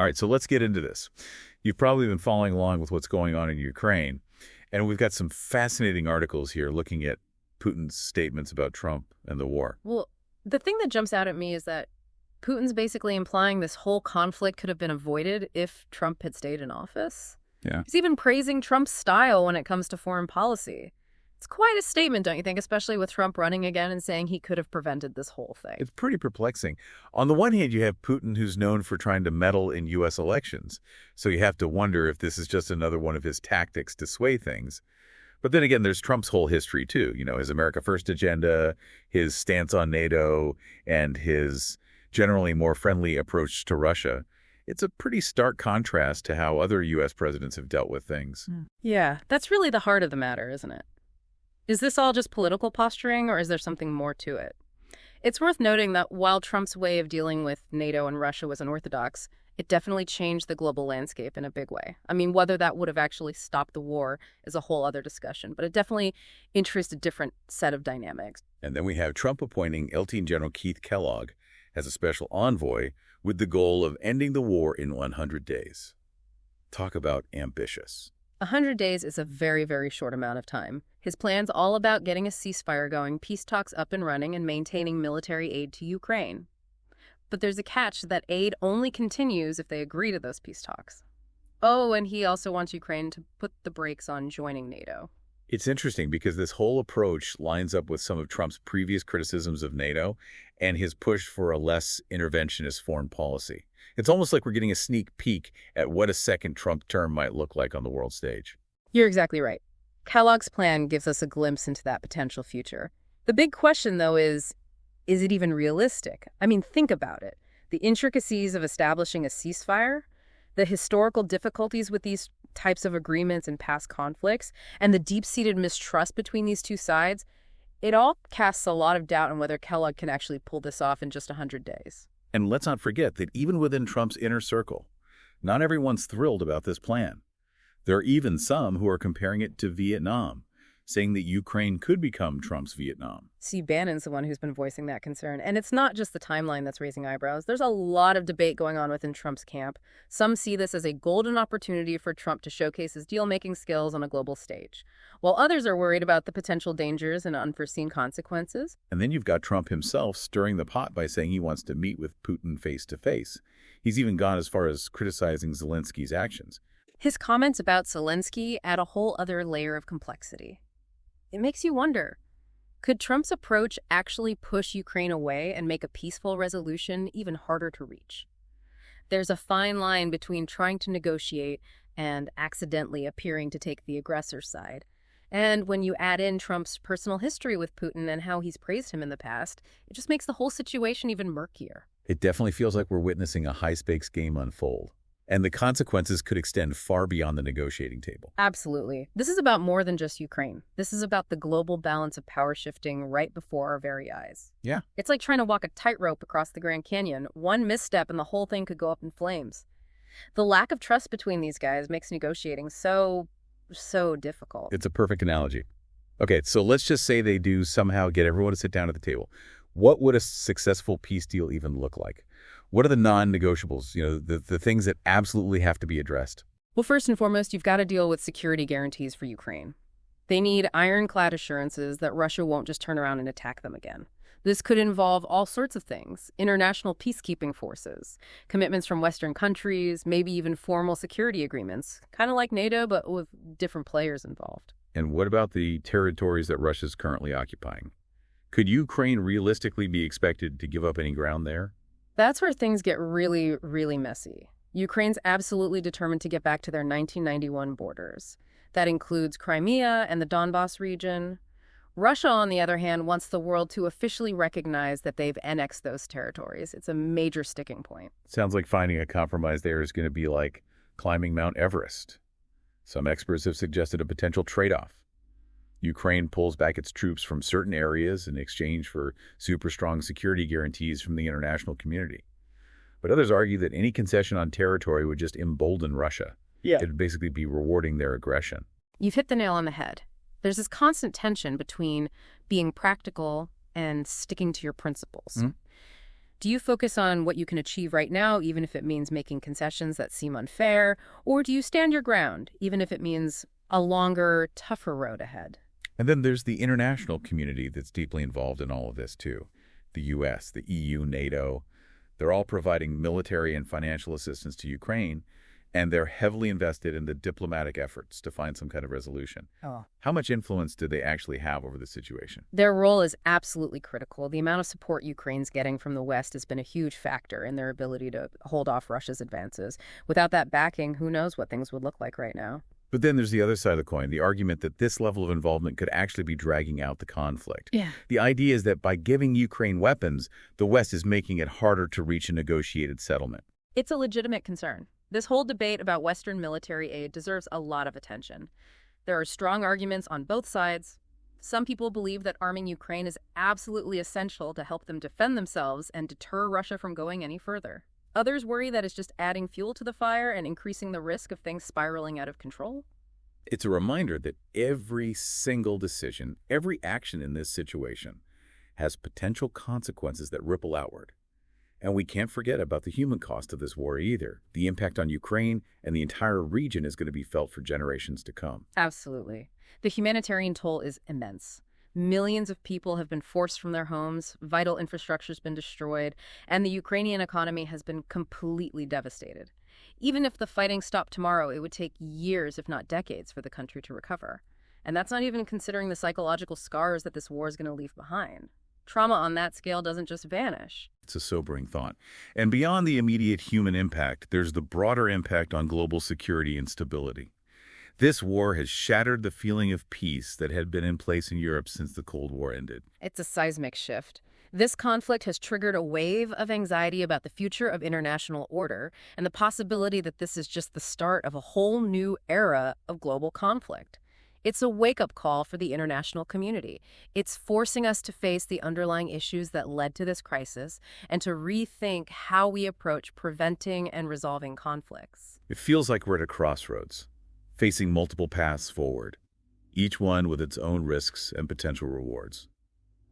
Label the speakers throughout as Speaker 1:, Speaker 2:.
Speaker 1: All right, so let's get into this. You've probably been following along with what's going on in Ukraine, and we've got some fascinating articles here looking at Putin's statements about Trump and the war.
Speaker 2: Well, the thing that jumps out at me is that Putin's basically implying this whole conflict could have been avoided if Trump had stayed in office.
Speaker 1: Yeah.
Speaker 2: He's even praising Trump's style when it comes to foreign policy. It's quite a statement, don't you think, especially with Trump running again and saying he could have prevented this whole thing.
Speaker 1: It's pretty perplexing. On the one hand, you have Putin, who's known for trying to meddle in U.S. elections, so you have to wonder if this is just another one of his tactics to sway things. But then again, there's Trump's whole history, too. You know, his America First agenda, his stance on NATO, and his generally more friendly approach to Russia. It's a pretty stark contrast to how other U.S. presidents have dealt with things.
Speaker 2: Yeah, that's really the heart of the matter, isn't it? Is this all just political posturing, or is there something more to it? It's worth noting that while Trump's way of dealing with NATO and Russia was unorthodox, it definitely changed the global landscape in a big way. I mean, whether that would have actually stopped the war is a whole other discussion, but it definitely introduced a different set of dynamics.
Speaker 1: And then we have Trump appointing Lieutenant General Keith Kellogg as a special envoy with the goal of ending the war in 100 days. Talk about ambitious.
Speaker 2: 100 days is a very, very short amount of time. His plan's all about getting a ceasefire going, peace talks up and running, and maintaining military aid to Ukraine. But there's a catch: that aid only continues if they agree to those peace talks. Oh, and he also wants Ukraine to put the brakes on joining NATO.
Speaker 1: It's interesting because this whole approach lines up with some of Trump's previous criticisms of NATO and his push for a less interventionist foreign policy. It's almost like we're getting a sneak peek at what a second Trump term might look like on the world stage.
Speaker 2: You're exactly right. Kellogg's plan gives us a glimpse into that potential future. The big question, though, is it even realistic? I mean, think about it. The intricacies of establishing a ceasefire, the historical difficulties with these types of agreements in past conflicts, and the deep-seated mistrust between these two sides, it all casts a lot of doubt on whether Kellogg can actually pull this off in just 100 days.
Speaker 1: And let's not forget that even within Trump's inner circle, not everyone's thrilled about this plan. There are even some who are comparing it to Vietnam, saying that Ukraine could become Trump's Vietnam.
Speaker 2: Steve Bannon's the one who's been voicing that concern. And it's not just the timeline that's raising eyebrows. There's a lot of debate going on within Trump's camp. Some see this as a golden opportunity for Trump to showcase his deal-making skills on a global stage, while others are worried about the potential dangers and unforeseen consequences.
Speaker 1: And then you've got Trump himself stirring the pot by saying he wants to meet with Putin face-to-face. He's even gone as far as criticizing Zelensky's actions.
Speaker 2: His comments about Zelensky add a whole other layer of complexity. It makes you wonder, could Trump's approach actually push Ukraine away and make a peaceful resolution even harder to reach? There's a fine line between trying to negotiate and accidentally appearing to take the aggressor's side. And when you add in Trump's personal history with Putin and how he's praised him in the past, it just makes the whole situation even murkier.
Speaker 1: It definitely feels like we're witnessing a high-stakes game unfold. And the consequences could extend far beyond the negotiating table.
Speaker 2: Absolutely. This is about more than just Ukraine. This is about the global balance of power shifting right before our very eyes.
Speaker 1: Yeah.
Speaker 2: It's like trying to walk a tightrope across the Grand Canyon. One misstep and the whole thing could go up in flames. The lack of trust between these guys makes negotiating so difficult.
Speaker 1: It's a perfect analogy. Okay, so let's just say they do somehow get everyone to sit down at the table. What would a successful peace deal even look like? What are the non-negotiables, the things that absolutely have to be addressed?
Speaker 2: Well, first and foremost, you've got to deal with security guarantees for Ukraine. They need ironclad assurances that Russia won't just turn around and attack them again. This could involve all sorts of things: international peacekeeping forces, commitments from Western countries, maybe even formal security agreements, kind of like NATO, but with different players involved.
Speaker 1: And what about the territories that Russia's currently occupying? Could Ukraine realistically be expected to give up any ground there?
Speaker 2: That's where things get really, really messy. Ukraine's absolutely determined to get back to their 1991 borders. That includes Crimea and the Donbas region. Russia, on the other hand, wants the world to officially recognize that they've annexed those territories. It's a major sticking point.
Speaker 1: Sounds like finding a compromise there is going to be like climbing Mount Everest. Some experts have suggested a potential trade-off. Ukraine pulls back its troops from certain areas in exchange for super strong security guarantees from the international community. But others argue that any concession on territory would just embolden Russia.
Speaker 2: Yeah.
Speaker 1: It would basically be rewarding their aggression.
Speaker 2: You've hit the nail on the head. There's this constant tension between being practical and sticking to your principles. Do you focus on what you can achieve right now, even if it means making concessions that seem unfair? Or do you stand your ground, even if it means a longer, tougher road ahead?
Speaker 1: And then there's the international community that's deeply involved in all of this, too. The U.S., the EU, NATO, they're all providing military and financial assistance to Ukraine, and they're heavily invested in the diplomatic efforts to find some kind of resolution.
Speaker 2: Oh.
Speaker 1: How much influence do they actually have over the situation?
Speaker 2: Their role is absolutely critical. The amount of support Ukraine's getting from the West has been a huge factor in their ability to hold off Russia's advances. Without that backing, who knows what things would look like right now?
Speaker 1: But then there's the other side of the coin, the argument that this level of involvement could actually be dragging out the conflict.
Speaker 2: Yeah.
Speaker 1: The idea is that by giving Ukraine weapons, the West is making it harder to reach a negotiated settlement.
Speaker 2: It's a legitimate concern. This whole debate about Western military aid deserves a lot of attention. There are strong arguments on both sides. Some people believe that arming Ukraine is absolutely essential to help them defend themselves and deter Russia from going any further. Others worry that it's just adding fuel to the fire and increasing the risk of things spiraling out of control.
Speaker 1: It's a reminder that every single decision, every action in this situation has potential consequences that ripple outward. And we can't forget about the human cost of this war either. The impact on Ukraine and the entire region is going to be felt for generations to come.
Speaker 2: Absolutely. The humanitarian toll is immense. Millions of people have been forced from their homes, vital infrastructure has been destroyed, and the Ukrainian economy has been completely devastated. Even if the fighting stopped tomorrow, it would take years, if not decades, for the country to recover. And that's not even considering the psychological scars that this war is going to leave behind. Trauma on that scale doesn't just vanish.
Speaker 1: It's a sobering thought. And beyond the immediate human impact, there's the broader impact on global security and stability. This war has shattered the feeling of peace that had been in place in Europe since the Cold War ended.
Speaker 2: It's a seismic shift. This conflict has triggered a wave of anxiety about the future of international order and the possibility that this is just the start of a whole new era of global conflict. It's a wake-up call for the international community. It's forcing us to face the underlying issues that led to this crisis and to rethink how we approach preventing and resolving conflicts.
Speaker 1: It feels like we're at a crossroads, facing multiple paths forward, each one with its own risks and potential rewards.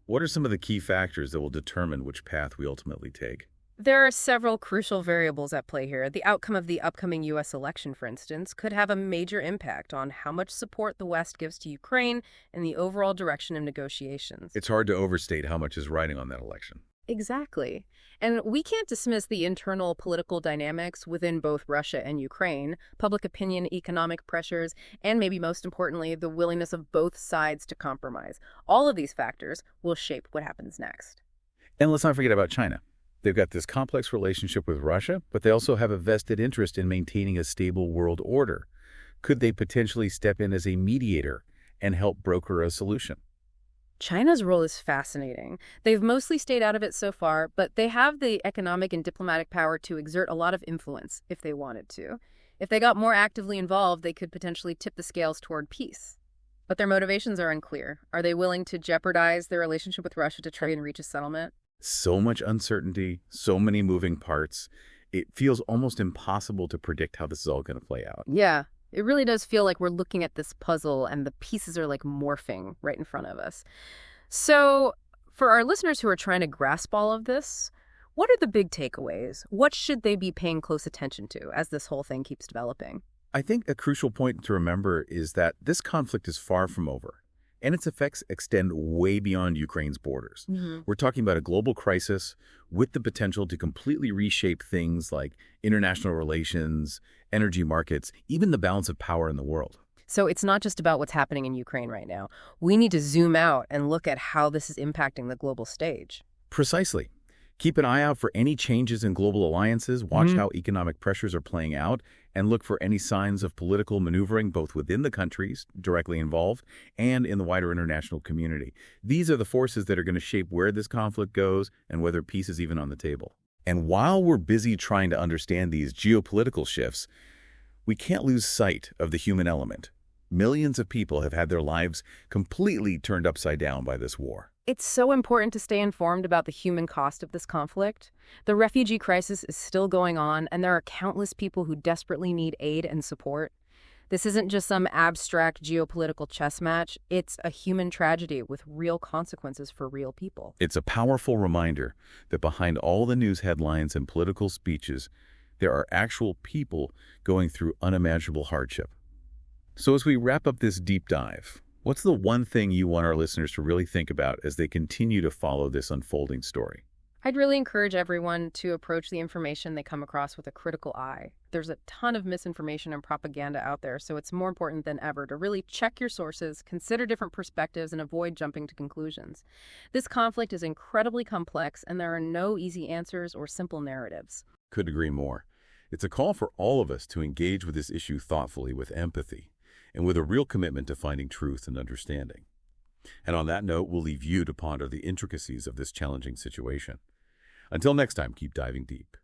Speaker 1: What are some of the key factors that will determine which path we ultimately take?
Speaker 2: There are several crucial variables at play here. The outcome of the upcoming U.S. election, for instance, could have a major impact on how much support the West gives to Ukraine and the overall direction of negotiations.
Speaker 1: It's hard to overstate how much is riding on that election.
Speaker 2: Exactly. And we can't dismiss the internal political dynamics within both Russia and Ukraine, public opinion, economic pressures, and maybe most importantly, the willingness of both sides to compromise. All of these factors will shape what happens next.
Speaker 1: And let's not forget about China. They've got this complex relationship with Russia, but they also have a vested interest in maintaining a stable world order. Could they potentially step in as a mediator and help broker a solution?
Speaker 2: China's role is fascinating. They've mostly stayed out of it so far, but they have the economic and diplomatic power to exert a lot of influence if they wanted to. If they got more actively involved, they could potentially tip the scales toward peace. But their motivations are unclear. Are they willing to jeopardize their relationship with Russia to try and reach a settlement?
Speaker 1: So much uncertainty, so many moving parts. It feels almost impossible to predict how this is all going to play out.
Speaker 2: Yeah, it really does feel like we're looking at this puzzle and the pieces are like morphing right in front of us. So for our listeners who are trying to grasp all of this, what are the big takeaways? What should they be paying close attention to as this whole thing keeps developing?
Speaker 1: I think a crucial point to remember is that this conflict is far from over, and its effects extend way beyond Ukraine's borders. We're talking about a global crisis with the potential to completely reshape things like international relations, energy markets, even the balance of power in the world.
Speaker 2: So it's not just about what's happening in Ukraine right now. We need to zoom out and look at how this is impacting the global stage.
Speaker 1: Precisely. Keep an eye out for any changes in global alliances, watch how economic pressures are playing out, and look for any signs of political maneuvering both within the countries directly involved and in the wider international community. These are the forces that are going to shape where this conflict goes and whether peace is even on the table. And while we're busy trying to understand these geopolitical shifts, we can't lose sight of the human element. Millions of people have had their lives completely turned upside down by this war.
Speaker 2: It's so important to stay informed about the human cost of this conflict. The refugee crisis is still going on, and there are countless people who desperately need aid and support. This isn't just some abstract geopolitical chess match. It's a human tragedy with real consequences for real people.
Speaker 1: It's a powerful reminder that behind all the news headlines and political speeches, there are actual people going through unimaginable hardship. So as we wrap up this deep dive, what's the one thing you want our listeners to really think about as they continue to follow this unfolding story?
Speaker 2: I'd really encourage everyone to approach the information they come across with a critical eye. There's a ton of misinformation and propaganda out there, so it's more important than ever to really check your sources, consider different perspectives, and avoid jumping to conclusions. This conflict is incredibly complex, and there are no easy answers or simple narratives.
Speaker 1: Couldn't agree more. It's a call for all of us to engage with this issue thoughtfully, with empathy, and with a real commitment to finding truth and understanding. And on that note, we'll leave you to ponder the intricacies of this challenging situation. Until next time, keep diving deep.